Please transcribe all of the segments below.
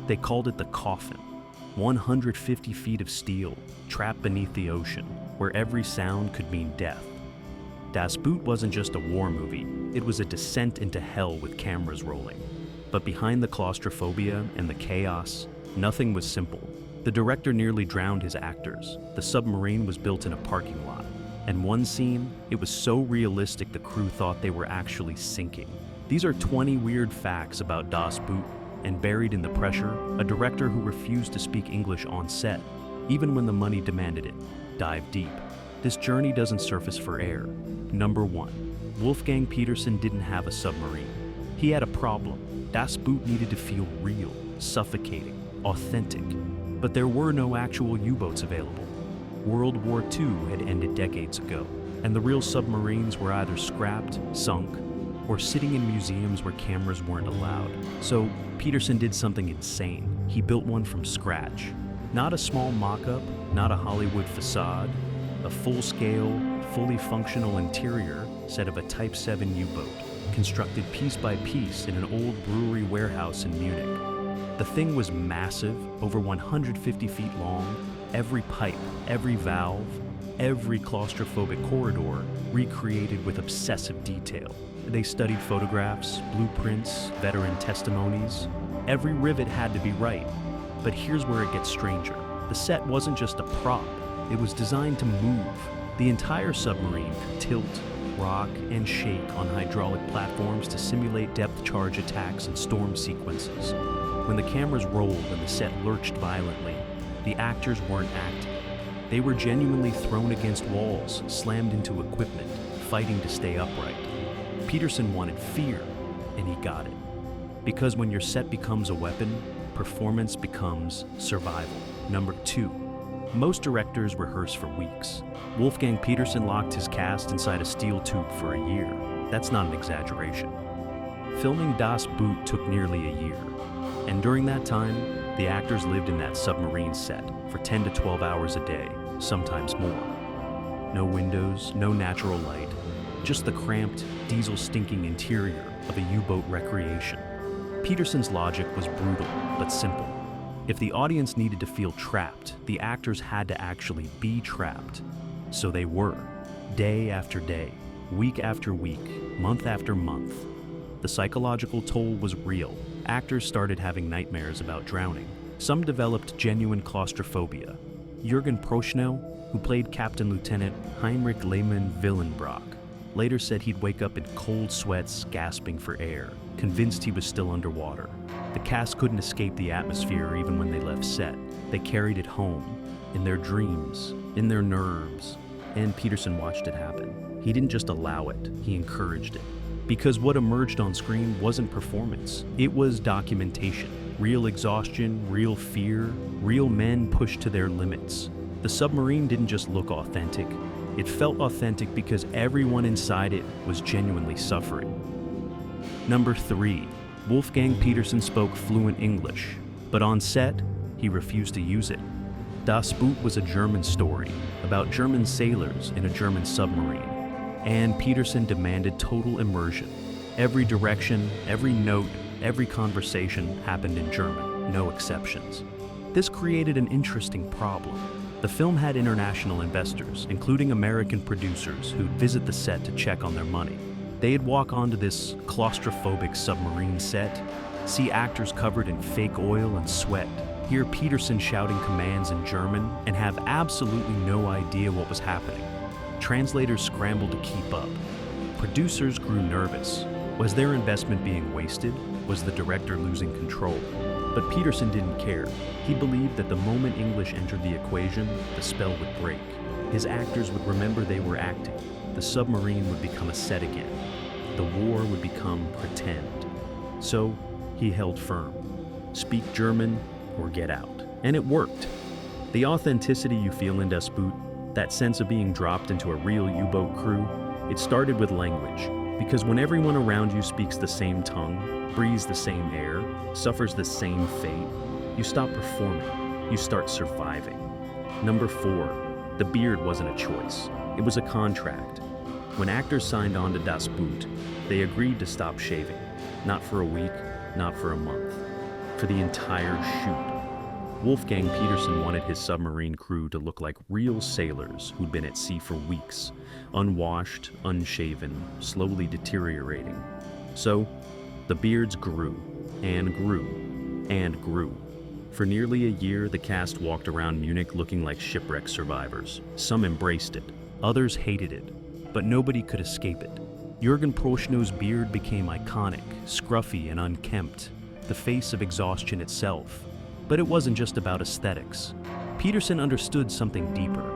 They called it the coffin. 150 feet of steel, trapped beneath the ocean, where every sound could mean death. Das Boot wasn't just a war movie, it was a descent into hell with cameras rolling. But behind the claustrophobia and the chaos, nothing was simple. The director nearly drowned his actors. The submarine was built in a parking lot. And one scene, it was so realistic the crew thought they were actually sinking. These are 20 weird facts about Das Boot, and buried in the pressure, a director who refused to speak English on set, even when the money demanded it. Dive deep. This journey doesn't surface for air. Number 1. Wolfgang Petersen didn't have a submarine. He had a problem. Das Boot needed to feel real, suffocating, authentic. But there were no actual U-boats available. World War II had ended decades ago, and the real submarines were either scrapped, sunk, or sitting in museums where cameras weren't allowed. So Petersen did something insane. He built one from scratch. Not a small mock-up, not a Hollywood facade, a full-scale, fully functional interior set of a Type 7 U-boat, constructed piece by piece in an old brewery warehouse in Munich. The thing was massive, over 150 feet long, every pipe, every valve, every claustrophobic corridor recreated with obsessive detail. They studied photographs, blueprints, veteran testimonies. Every rivet had to be right. But here's where it gets stranger. The set wasn't just a prop, it was designed to move. The entire submarine could tilt, rock, and shake on hydraulic platforms to simulate depth charge attacks and storm sequences. When the cameras rolled and the set lurched violently, the actors weren't acting. They were genuinely thrown against walls, slammed into equipment, fighting to stay upright. Petersen wanted fear, and he got it. Because when your set becomes a weapon, performance becomes survival. Number 2. Most directors rehearse for weeks. Wolfgang Petersen locked his cast inside a steel tube for a year. That's not an exaggeration. Filming Das Boot took nearly a year. And during that time, the actors lived in that submarine set for 10 to 12 hours a day, sometimes more. No windows, no natural light, just the cramped, diesel-stinking interior of a U-boat recreation. Petersen's logic was brutal, but simple. If the audience needed to feel trapped, the actors had to actually be trapped. So they were, day after day, week after week, month after month. The psychological toll was real. Actors started having nightmares about drowning. Some developed genuine claustrophobia. Jürgen Prochnow, who played Captain Lieutenant Heinrich Lehmann Willenbrock, later said he'd wake up in cold sweats, gasping for air, convinced he was still underwater. The cast couldn't escape the atmosphere even when they left set. They carried it home, in their dreams, in their nerves, and Petersen watched it happen. He didn't just allow it, he encouraged it. Because what emerged on screen wasn't performance, it was documentation. Real exhaustion, real fear, real men pushed to their limits. The submarine didn't just look authentic, it felt authentic because everyone inside it was genuinely suffering. Number 3. Wolfgang Petersen spoke fluent English, but on set, he refused to use it. Das Boot was a German story about German sailors in a German submarine, and Petersen demanded total immersion. Every direction, every note, every conversation happened in German, no exceptions. This created an interesting problem. The film had international investors, including American producers, who'd visit the set to check on their money. They'd walk onto this claustrophobic submarine set, see actors covered in fake oil and sweat, hear Petersen shouting commands in German, and have absolutely no idea what was happening. Translators scrambled to keep up. Producers grew nervous. Was their investment being wasted? Was the director losing control? But Petersen didn't care. He believed that the moment English entered the equation, the spell would break. His actors would remember they were acting. The submarine would become a set again. The war would become pretend. So he held firm. Speak German or get out. And it worked. The authenticity you feel in Das Boot, that sense of being dropped into a real U-boat crew, it started with language. Because when everyone around you speaks the same tongue, breathes the same air, suffers the same fate, you stop performing, you start surviving. Number 4, the beard wasn't a choice, it was a contract. When actors signed on to Das Boot, they agreed to stop shaving, not for a week, not for a month. for the entire shoot. Wolfgang Petersen wanted his submarine crew to look like real sailors who'd been at sea for weeks, unwashed, unshaven, slowly deteriorating. So, the beards grew, and grew, and grew. For nearly a year, the cast walked around Munich looking like shipwreck survivors. Some embraced it, others hated it, but nobody could escape it. Jürgen Prochnow's beard became iconic, scruffy and unkempt, the face of exhaustion itself. But it wasn't just about aesthetics. Petersen understood something deeper.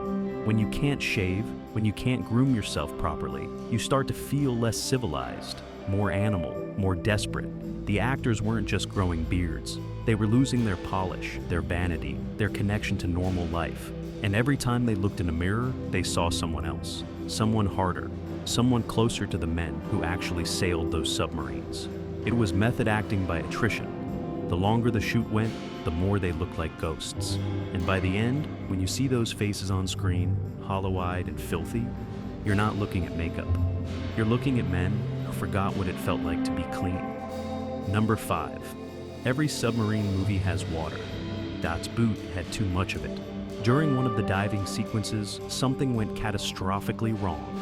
When you can't shave, when you can't groom yourself properly, you start to feel less civilized, more animal, more desperate. The actors weren't just growing beards. They were losing their polish, their vanity, their connection to normal life. And every time they looked in a mirror, they saw someone else, someone harder, someone closer to the men who actually sailed those submarines. It was method acting by attrition. The longer the shoot went, the more they looked like ghosts. And by the end, when you see those faces on screen, hollow-eyed and filthy, you're not looking at makeup. You're looking at men who forgot what it felt like to be clean. Number 5. Every submarine movie has water. Das Boot had too much of it. During one of the diving sequences, something went catastrophically wrong.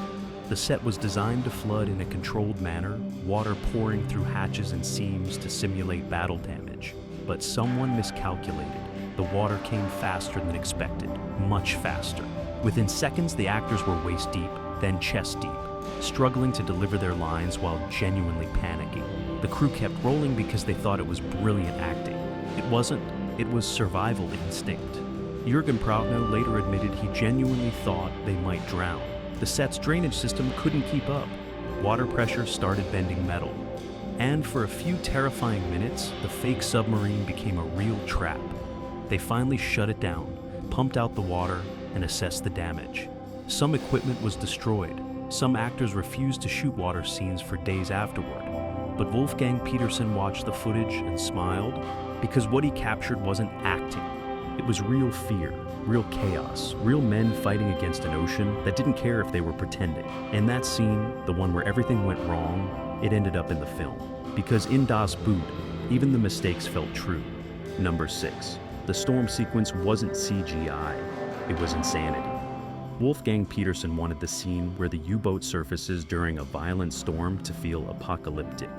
The set was designed to flood in a controlled manner, water pouring through hatches and seams to simulate battle damage. But someone miscalculated. The water came faster than expected, much faster. Within seconds, the actors were waist deep, then chest deep, struggling to deliver their lines while genuinely panicking. The crew kept rolling because they thought it was brilliant acting. It wasn't, it was survival instinct. Jürgen Prochnow later admitted he genuinely thought they might drown. The set's drainage system couldn't keep up. Water pressure started bending metal. And for a few terrifying minutes, the fake submarine became a real trap. They finally shut it down, pumped out the water, and assessed the damage. Some equipment was destroyed. Some actors refused to shoot water scenes for days afterward. But Wolfgang Petersen watched the footage and smiled, because what he captured wasn't acting. It was real fear, real chaos, real men fighting against an ocean that didn't care if they were pretending. And that scene, the one where everything went wrong, it ended up in the film. Because in Das Boot, even the mistakes felt true. Number 6. The storm sequence wasn't CGI, it was insanity. Wolfgang Petersen wanted the scene where the U-boat surfaces during a violent storm to feel apocalyptic.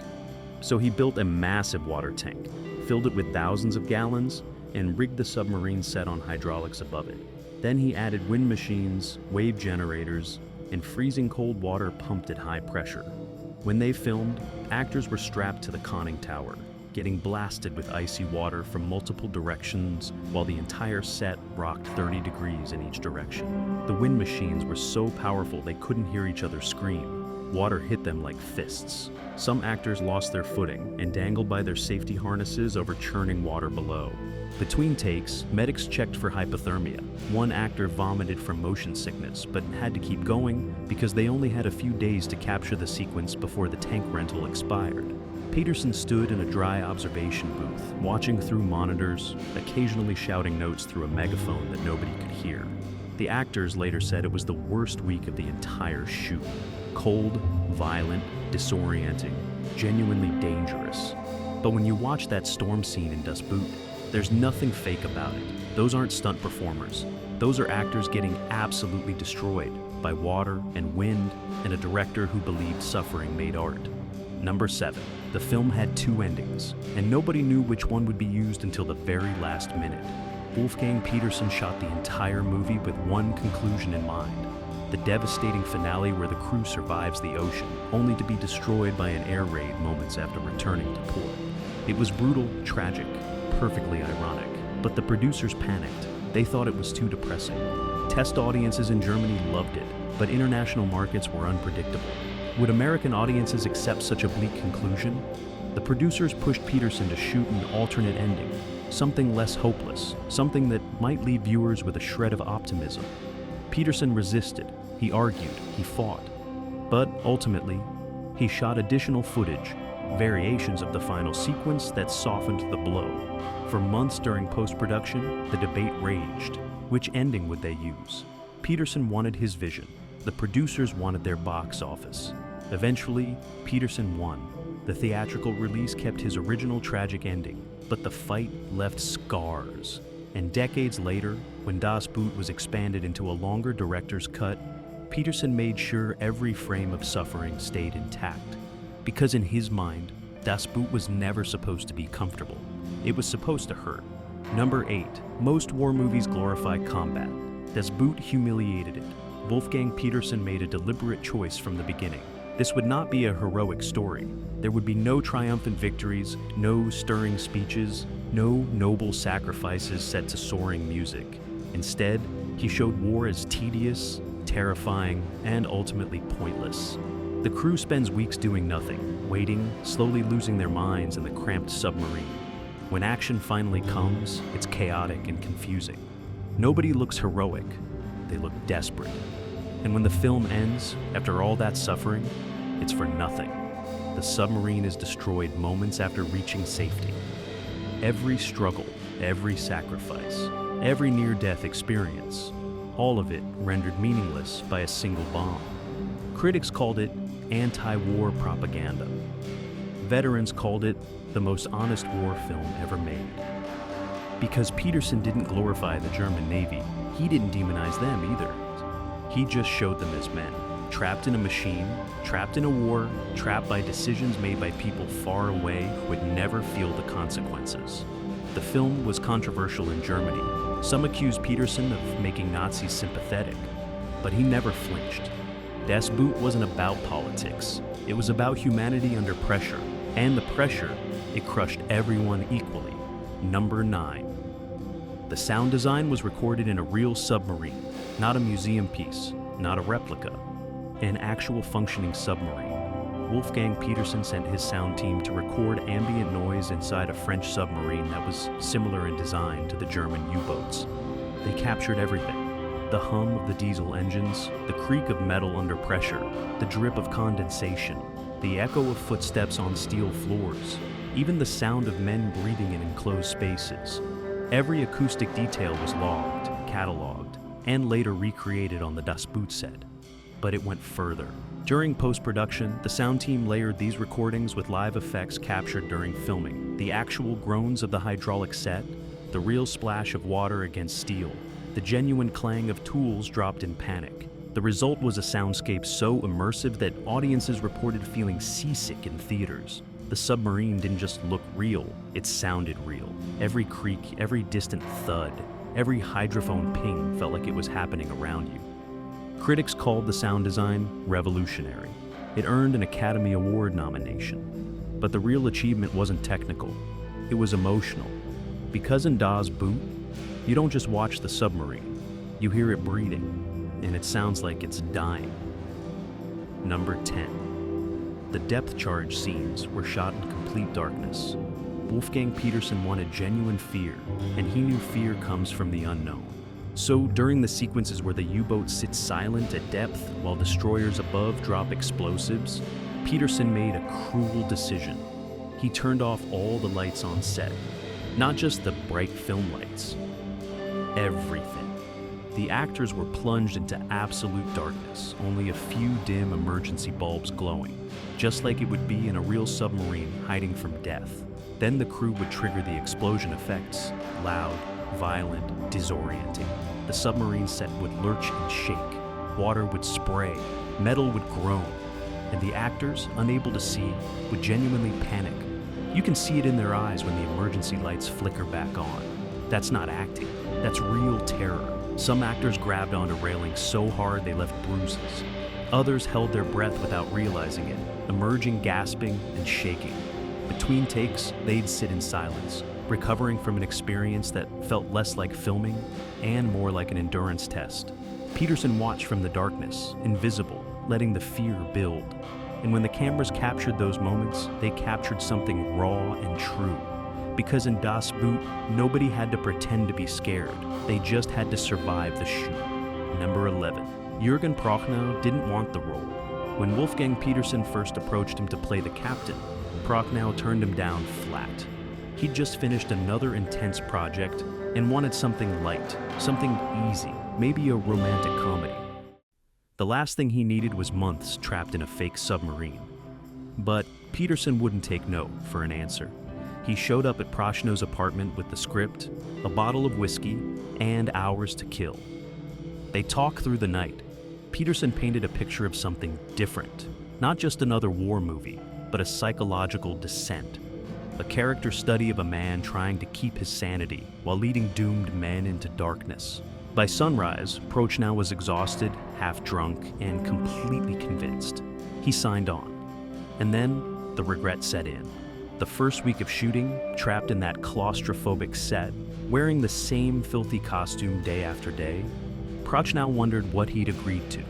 So he built a massive water tank, filled it with thousands of gallons, and rigged the submarine set on hydraulics above it. Then he added wind machines, wave generators, and freezing cold water pumped at high pressure. When they filmed, actors were strapped to the conning tower, getting blasted with icy water from multiple directions while the entire set rocked 30 degrees in each direction. The wind machines were so powerful they couldn't hear each other scream. Water hit them like fists. Some actors lost their footing and dangled by their safety harnesses over churning water below. Between takes, medics checked for hypothermia. One actor vomited from motion sickness, but had to keep going because they only had a few days to capture the sequence before the tank rental expired. Petersen stood in a dry observation booth, watching through monitors, occasionally shouting notes through a megaphone that nobody could hear. The actors later said it was the worst week of the entire shoot. Cold, violent, disorienting, genuinely dangerous. But when you watch that storm scene in Das Boot, there's nothing fake about it. Those aren't stunt performers. Those are actors getting absolutely destroyed by water and wind and a director who believed suffering made art. Number 7. The film had 2 endings, and nobody knew which one would be used until the very last minute. Wolfgang Petersen shot the entire movie with one conclusion in mind: the devastating finale where the crew survives the ocean, only to be destroyed by an air raid moments after returning to port. It was brutal, tragic, perfectly ironic, but the producers panicked. They thought it was too depressing. Test audiences in Germany loved it, but international markets were unpredictable. Would American audiences accept such a bleak conclusion? The producers pushed Petersen to shoot an alternate ending, something less hopeless, something that might leave viewers with a shred of optimism. Petersen resisted, he argued, he fought. But ultimately, he shot additional footage, variations of the final sequence that softened the blow. For months during post-production, the debate raged. Which ending would they use? Petersen wanted his vision. The producers wanted their box office. Eventually, Petersen won. The theatrical release kept his original tragic ending, but the fight left scars. And decades later, when Das Boot was expanded into a longer director's cut, Peterson made sure every frame of suffering stayed intact. Because in his mind, Das Boot was never supposed to be comfortable. It was supposed to hurt. Number 8. Most war movies glorify combat. Das Boot humiliated it. Wolfgang Peterson made a deliberate choice from the beginning. This would not be a heroic story. There would be no triumphant victories, no stirring speeches, no noble sacrifices set to soaring music. Instead, he showed war as tedious, terrifying, and ultimately pointless. The crew spends weeks doing nothing, waiting, slowly losing their minds in the cramped submarine. When action finally comes, it's chaotic and confusing. Nobody looks heroic, they look desperate. And when the film ends, after all that suffering, it's for nothing. The submarine is destroyed moments after reaching safety. Every struggle, every sacrifice, every near-death experience, all of it rendered meaningless by a single bomb. Critics called it anti-war propaganda. Veterans called it the most honest war film ever made. Because Peterson didn't glorify the German Navy, he didn't demonize them either. He just showed them as men, trapped in a machine, trapped in a war, trapped by decisions made by people far away who would never feel the consequences. The film was controversial in Germany. Some accused Peterson of making Nazis sympathetic, but he never flinched. Das Boot wasn't about politics. It was about humanity under pressure, and the pressure, it crushed everyone equally. Number 9. The sound design was recorded in a real submarine, not a museum piece, not a replica, an actual functioning submarine. Wolfgang Peterson sent his sound team to record ambient noise inside a French submarine that was similar in design to the German U-boats. They captured everything. The hum of the diesel engines, the creak of metal under pressure, the drip of condensation, the echo of footsteps on steel floors, even the sound of men breathing in enclosed spaces. Every acoustic detail was logged, cataloged, and later recreated on the Das Boot set. But it went further. During post-production, the sound team layered these recordings with live effects captured during filming. The actual groans of the hydraulic set, the real splash of water against steel, the genuine clang of tools dropped in panic. The result was a soundscape so immersive that audiences reported feeling seasick in theaters. The submarine didn't just look real, it sounded real. Every creak, every distant thud, every hydrophone ping felt like it was happening around you. Critics called the sound design revolutionary. It earned an Academy Award nomination. But the real achievement wasn't technical, it was emotional. Because in Das Boot, you don't just watch the submarine, you hear it breathing, and it sounds like it's dying. Number 10. The depth charge scenes were shot in complete darkness. Wolfgang Peterson wanted genuine fear, and he knew fear comes from the unknown. So during the sequences where the U-boat sits silent at depth while destroyers above drop explosives, Peterson made a cruel decision. He turned off all the lights on set, not just the bright film lights. Everything. The actors were plunged into absolute darkness, only a few dim emergency bulbs glowing, just like it would be in a real submarine hiding from death. Then the crew would trigger the explosion effects, loud, violent, disorienting. The submarine set would lurch and shake, water would spray, metal would groan, and the actors, unable to see, would genuinely panic. You can see it in their eyes when the emergency lights flicker back on. That's not acting, that's real terror. Some actors grabbed onto railings so hard they left bruises. Others held their breath without realizing it, emerging gasping and shaking. Between takes, they'd sit in silence, recovering from an experience that felt less like filming and more like an endurance test. Peterson watched from the darkness, invisible, letting the fear build. And when the cameras captured those moments, they captured something raw and true. Because in Das Boot, nobody had to pretend to be scared. They just had to survive the shoot. Number 11. Jürgen Prochnow didn't want the role. When Wolfgang Peterson first approached him to play the captain, Prochnow turned him down flat. He'd just finished another intense project and wanted something light, something easy, maybe a romantic comedy. The last thing he needed was months trapped in a fake submarine. But Peterson wouldn't take no for an answer. He showed up at Prochnow's apartment with the script, a bottle of whiskey, and hours to kill. They talked through the night. Peterson painted a picture of something different, not just another war movie, but a psychological descent, a character study of a man trying to keep his sanity while leading doomed men into darkness. By sunrise, Prochnow was exhausted, half drunk, and completely convinced. He signed on. And then the regret set in. The first week of shooting, trapped in that claustrophobic set, wearing the same filthy costume day after day, Prochnow wondered what he'd agreed to.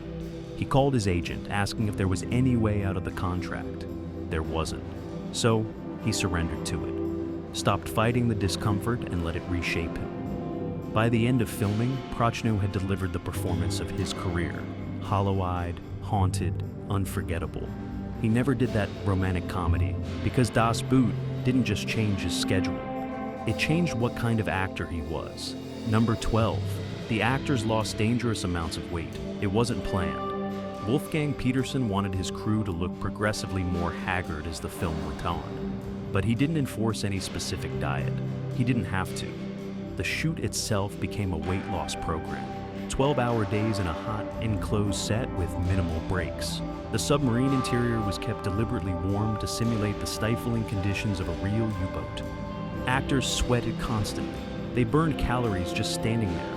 He called his agent, asking if there was any way out of the contract. There wasn't. So he surrendered to it, stopped fighting the discomfort and let it reshape him. By the end of filming, Prochnow had delivered the performance of his career, hollow-eyed, haunted, unforgettable. He never did that romantic comedy, because Das Boot didn't just change his schedule. It changed what kind of actor he was. Number 12. The actors lost dangerous amounts of weight. It wasn't planned. Wolfgang Petersen wanted his crew to look progressively more haggard as the film went on. But he didn't enforce any specific diet. He didn't have to. The shoot itself became a weight loss program. 12-hour days in a hot, enclosed set with minimal breaks. The submarine interior was kept deliberately warm to simulate the stifling conditions of a real U-boat. Actors sweated constantly. They burned calories just standing there.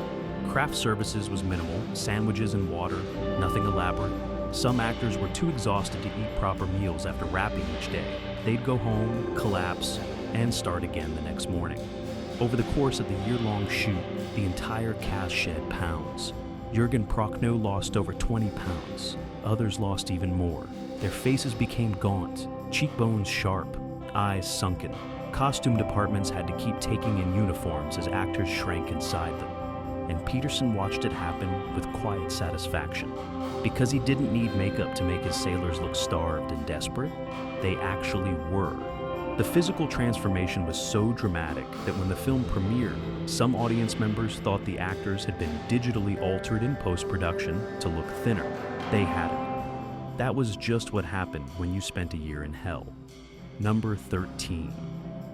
Craft services was minimal, sandwiches and water, nothing elaborate. Some actors were too exhausted to eat proper meals after wrapping each day. They'd go home, collapse, and start again the next morning. Over the course of the year-long shoot, the entire cast shed pounds. Jürgen Prochnow lost over 20 pounds. Others lost even more. Their faces became gaunt, cheekbones sharp, eyes sunken. Costume departments had to keep taking in uniforms as actors shrank inside them. And Petersen watched it happen with quiet satisfaction. Because he didn't need makeup to make his sailors look starved and desperate, they actually were. The physical transformation was so dramatic that when the film premiered, some audience members thought the actors had been digitally altered in post-production to look thinner. They hadn't. That was just what happened when you spent a year in hell. Number 13.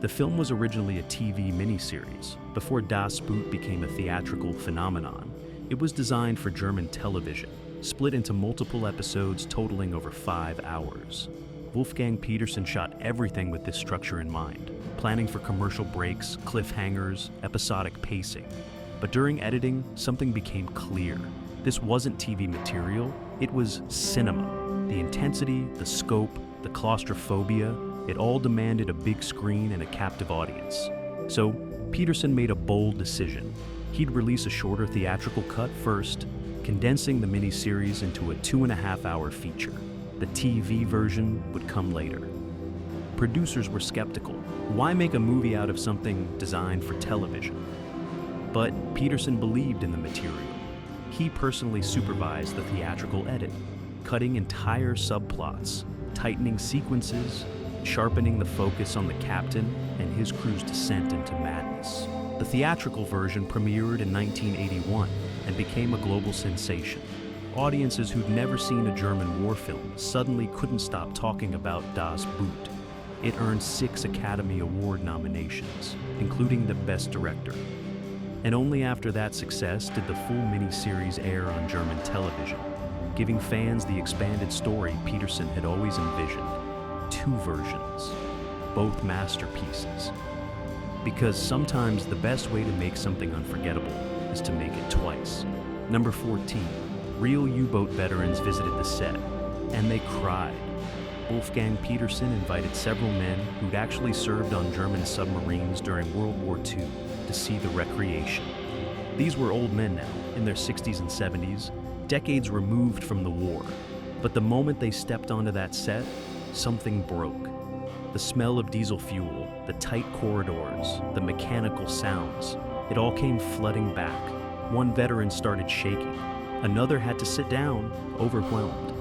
The film was originally a TV miniseries. Before Das Boot became a theatrical phenomenon, it was designed for German television, split into multiple episodes totaling over 5 hours. Wolfgang Petersen shot everything with this structure in mind, planning for commercial breaks, cliffhangers, episodic pacing. But during editing, something became clear. This wasn't TV material, it was cinema. The intensity, the scope, the claustrophobia, it all demanded a big screen and a captive audience. So Petersen made a bold decision. He'd release a shorter theatrical cut first, condensing the miniseries into a 2.5-hour feature. The TV version would come later. Producers were skeptical. Why make a movie out of something designed for television? But Petersen believed in the material. He personally supervised the theatrical edit, cutting entire subplots, tightening sequences, sharpening the focus on the captain and his crew's descent into madness. The theatrical version premiered in 1981 and became a global sensation. Audiences who'd never seen a German war film suddenly couldn't stop talking about Das Boot. It earned 6 Academy Award nominations, including the Best Director. And only after that success did the full miniseries air on German television, giving fans the expanded story Petersen had always envisioned. 2 versions, both masterpieces. Because sometimes the best way to make something unforgettable is to make it twice. Number 14. Real U-boat veterans visited the set, and they cried. Wolfgang Petersen invited several men who'd actually served on German submarines during World War II to see the recreation. These were old men now, in their 60s and 70s, decades removed from the war. But the moment they stepped onto that set, something broke. The smell of diesel fuel, the tight corridors, the mechanical sounds, it all came flooding back. One veteran started shaking. Another had to sit down, overwhelmed.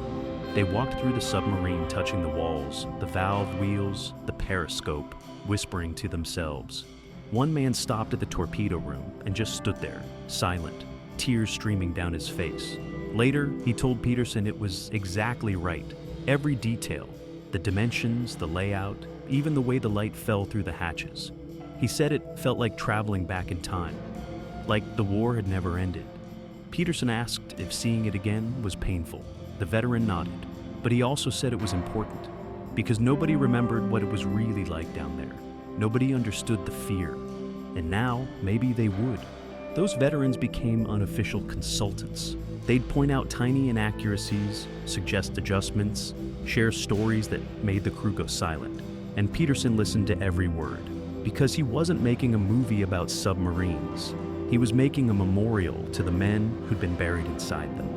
They walked through the submarine, touching the walls, the valve wheels, the periscope, whispering to themselves. One man stopped at the torpedo room and just stood there, silent, tears streaming down his face. Later, he told Petersen it was exactly right. Every detail. The dimensions, the layout, even the way the light fell through the hatches. He said it felt like traveling back in time, like the war had never ended. Peterson asked if seeing it again was painful. The veteran nodded, but he also said it was important, because nobody remembered what it was really like down there. Nobody understood the fear, and now maybe they would. Those veterans became unofficial consultants. They'd point out tiny inaccuracies, suggest adjustments, share stories that made the crew go silent. And Peterson listened to every word, because he wasn't making a movie about submarines. He was making a memorial to the men who'd been buried inside them.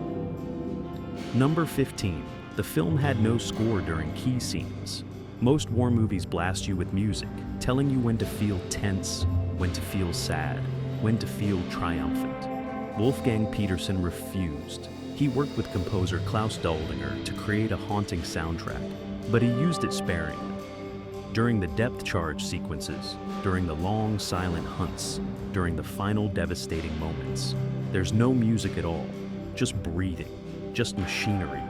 Number 15. The film had no score during key scenes. Most war movies blast you with music, telling you when to feel tense, when to feel sad, when to feel triumphant. Wolfgang Peterson refused. He worked with composer Klaus Doldinger to create a haunting soundtrack, but he used it sparingly. During the depth charge sequences, during the long silent hunts, during the final devastating moments, there's no music at all, just breathing, just machinery,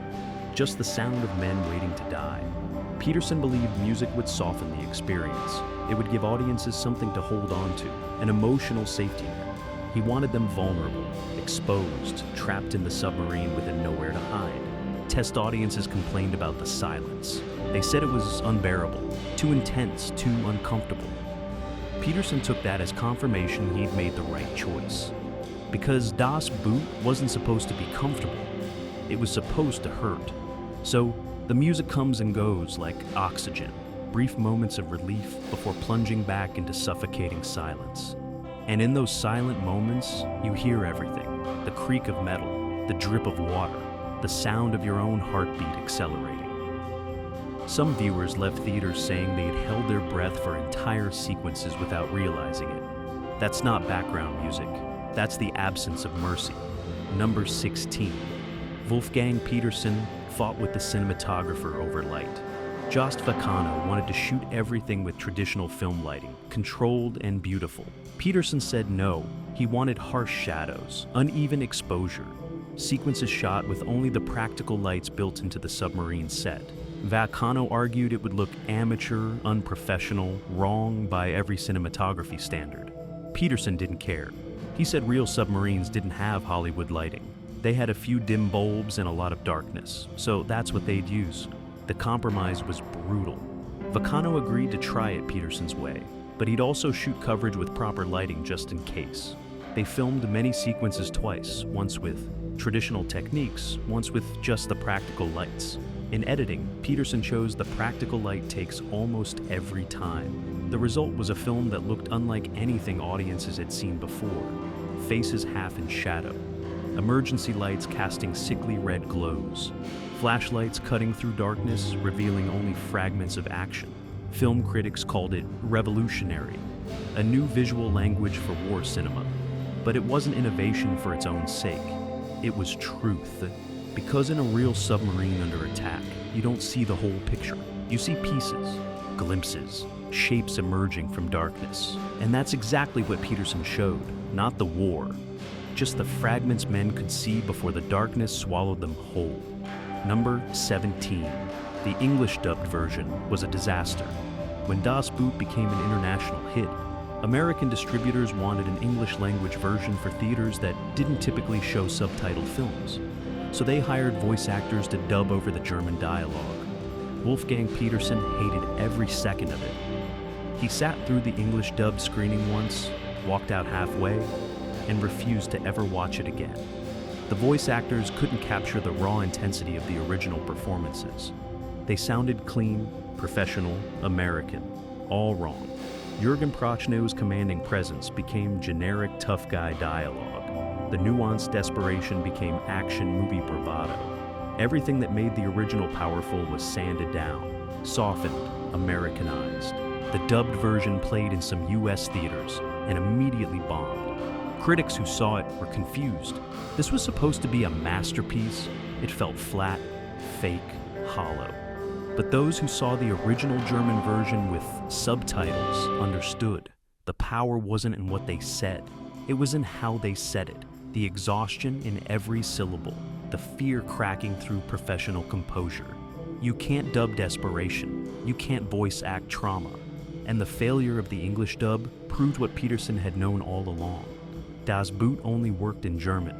just the sound of men waiting to die. Peterson believed music would soften the experience. It would give audiences something to hold on to, an emotional safety net. He wanted them vulnerable, exposed, trapped in the submarine with nowhere to hide. Test audiences complained about the silence. They said it was unbearable, too intense, too uncomfortable. Peterson took that as confirmation he'd made the right choice. Because Das Boot wasn't supposed to be comfortable. It was supposed to hurt. So the music comes and goes like oxygen, brief moments of relief before plunging back into suffocating silence. And in those silent moments, you hear everything. The creak of metal, the drip of water, the sound of your own heartbeat accelerating. Some viewers left theaters saying they had held their breath for entire sequences without realizing it. That's not background music. That's the absence of mercy. Number 16. Wolfgang Peterson fought with the cinematographer over light. Jost Vacano wanted to shoot everything with traditional film lighting, controlled and beautiful. Peterson said no. He wanted harsh shadows, uneven exposure, sequences shot with only the practical lights built into the submarine set. Vacano argued it would look amateur, unprofessional, wrong by every cinematography standard. Peterson didn't care. He said real submarines didn't have Hollywood lighting. They had a few dim bulbs and a lot of darkness, so that's what they'd use. The compromise was brutal. Vacano agreed to try it Peterson's way, but he'd also shoot coverage with proper lighting just in case. They filmed many sequences twice, once with traditional techniques, once with just the practical lights. In editing, Peterson chose the practical light takes almost every time. The result was a film that looked unlike anything audiences had seen before. Faces half in shadow, emergency lights casting sickly red glows, flashlights cutting through darkness, revealing only fragments of action. Film critics called it revolutionary, a new visual language for war cinema. But it wasn't innovation for its own sake. It was truth. Because in a real submarine under attack, you don't see the whole picture. You see pieces, glimpses, shapes emerging from darkness. And that's exactly what Peterson showed, not the war. Just the fragments men could see before the darkness swallowed them whole. Number 17. The English-dubbed version was a disaster. When Das Boot became an international hit, American distributors wanted an English-language version for theaters that didn't typically show subtitled films. So they hired voice actors to dub over the German dialogue. Wolfgang Peterson hated every second of it. He sat through the English-dubbed screening once, walked out halfway, and refused to ever watch it again. The voice actors couldn't capture the raw intensity of the original performances. They sounded clean, professional, American, all wrong. Jürgen Prochnow's commanding presence became generic tough guy dialogue. The nuanced desperation became action movie bravado. Everything that made the original powerful was sanded down, softened, Americanized. The dubbed version played in some US theaters and immediately bombed. Critics who saw it were confused. This was supposed to be a masterpiece. It felt flat, fake, hollow. But those who saw the original German version with subtitles understood. The power wasn't in what they said. It was in how they said it. The exhaustion in every syllable. The fear cracking through professional composure. You can't dub desperation. You can't voice act trauma. And the failure of the English dub proved what Peterson had known all along. Das Boot only worked in German,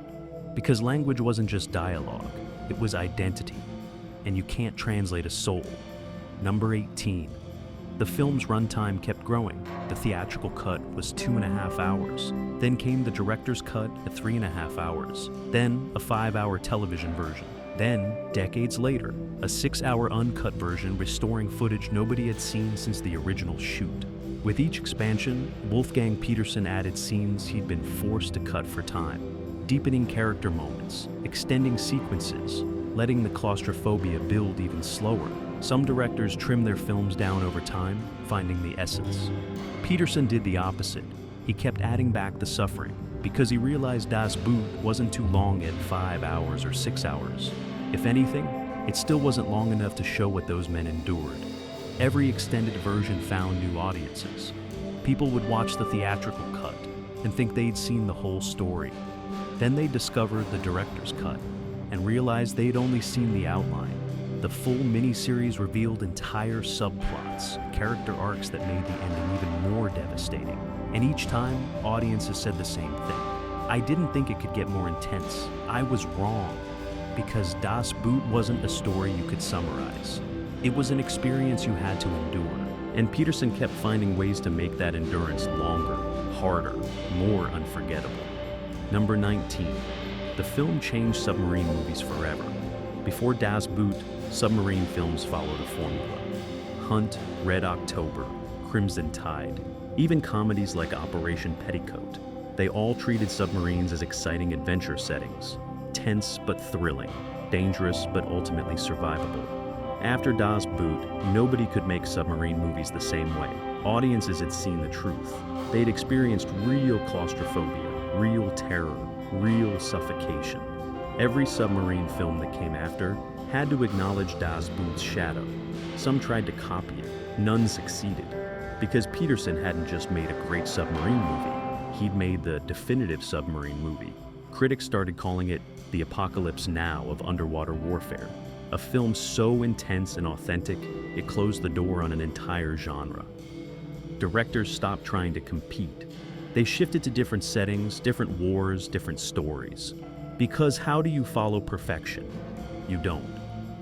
because language wasn't just dialogue, it was identity. And you can't translate a soul. Number 18. The film's runtime kept growing. The theatrical cut was 2.5 hours. Then came the director's cut at 3.5 hours. Then a 5-hour television version. Then, decades later, a 6-hour uncut version restoring footage nobody had seen since the original shoot. With each expansion, Wolfgang Peterson added scenes he'd been forced to cut for time, deepening character moments, extending sequences, letting the claustrophobia build even slower. Some directors trim their films down over time, finding the essence. Peterson did the opposite. He kept adding back the suffering, because he realized Das Boot wasn't too long at 5 hours or 6 hours. If anything, it still wasn't long enough to show what those men endured. Every extended version found new audiences. People would watch the theatrical cut and think they'd seen the whole story. Then they discovered the director's cut and realized they'd only seen the outline. The full miniseries revealed entire subplots, character arcs that made the ending even more devastating. And each time, audiences said the same thing. I didn't think it could get more intense. I was wrong. Because Das Boot wasn't a story you could summarize. It was an experience you had to endure. And Peterson kept finding ways to make that endurance longer, harder, more unforgettable. Number 19. The film changed submarine movies forever. Before Das Boot, submarine films followed a formula. Hunt, Red October, Crimson Tide, even comedies like Operation Petticoat. They all treated submarines as exciting adventure settings. Tense but thrilling, dangerous but ultimately survivable. After Das Boot, nobody could make submarine movies the same way. Audiences had seen the truth. They'd experienced real claustrophobia, real terror, real suffocation. Every submarine film that came after had to acknowledge Das Boot's shadow. Some tried to copy it, none succeeded. Because Peterson hadn't just made a great submarine movie, he'd made the definitive submarine movie. Critics started calling it the Apocalypse Now of underwater warfare, a film so intense and authentic, it closed the door on an entire genre. Directors stopped trying to compete. They shifted to different settings, different wars, different stories. Because how do you follow perfection? You don't.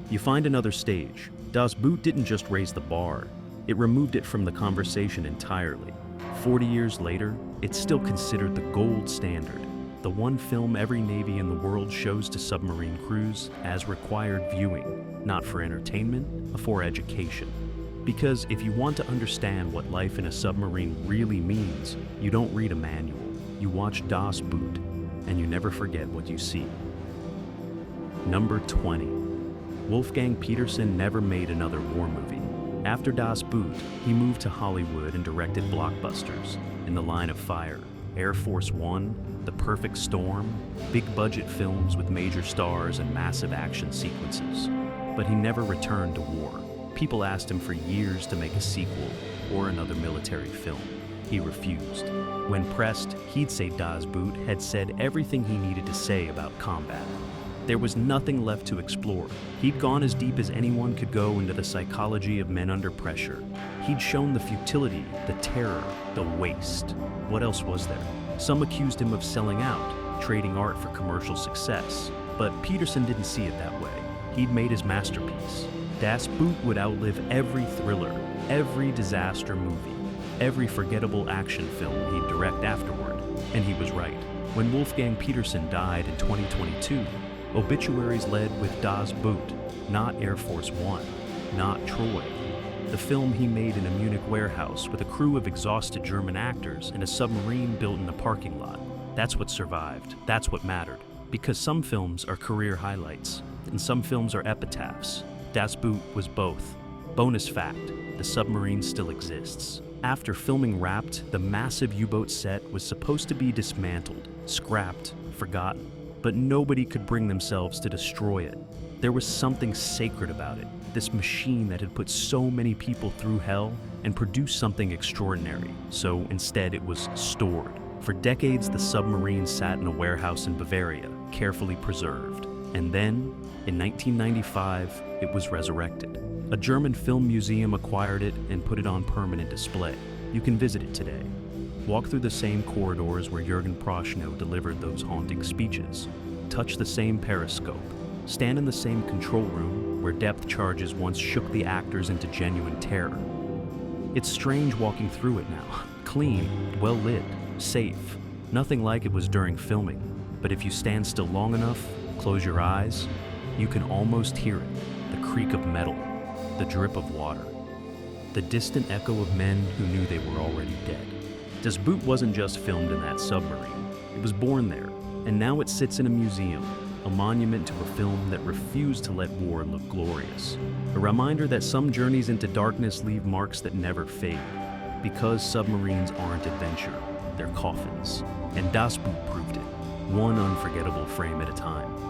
You find another stage. Das Boot didn't just raise the bar, it removed it from the conversation entirely. 40 years later, it's still considered the gold standard. The one film every Navy in the world shows to submarine crews as required viewing, not for entertainment, but for education. Because if you want to understand what life in a submarine really means, you don't read a manual, you watch Das Boot, and you never forget what you see. Number 20. Wolfgang Peterson never made another war movie. After Das Boot, he moved to Hollywood and directed blockbusters, In the Line of Fire, Air Force One, The Perfect Storm, big-budget films with major stars and massive action sequences. But he never returned to war. People asked him for years to make a sequel or another military film. He refused. When pressed, he'd say Das Boot had said everything he needed to say about combat. There was nothing left to explore. He'd gone as deep as anyone could go into the psychology of men under pressure. He'd shown the futility, the terror, the waste. What else was there? Some accused him of selling out, trading art for commercial success. But Peterson didn't see it that way. He'd made his masterpiece. Das Boot would outlive every thriller, every disaster movie, every forgettable action film he'd direct afterward. And he was right. When Wolfgang Peterson died in 2022, obituaries led with Das Boot, not Air Force One, not Troy. The film he made in a Munich warehouse with a crew of exhausted German actors and a submarine built in a parking lot. That's what survived. That's what mattered. Because some films are career highlights, and some films are epitaphs. Das Boot was both. Bonus fact, the submarine still exists. After filming wrapped, the massive U-boat set was supposed to be dismantled, scrapped, forgotten. But nobody could bring themselves to destroy it. There was something sacred about it, this machine that had put so many people through hell and produced something extraordinary. So instead it was stored. For decades, the submarine sat in a warehouse in Bavaria, carefully preserved. And then, in 1995, it was resurrected. A German film museum acquired it and put it on permanent display. You can visit it today. Walk through the same corridors where Jürgen Prochnow delivered those haunting speeches. Touch the same periscope. Stand in the same control room where depth charges once shook the actors into genuine terror. It's strange walking through it now. Clean, well lit, safe. Nothing like it was during filming. But if you stand still long enough, close your eyes, you can almost hear it. The creak of metal, the drip of water, the distant echo of men who knew they were already dead. Das Boot wasn't just filmed in that submarine. It was born there, and now it sits in a museum, a monument to a film that refused to let war look glorious. A reminder that some journeys into darkness leave marks that never fade, because submarines aren't adventure, they're coffins. And Das Boot proved it, one unforgettable frame at a time.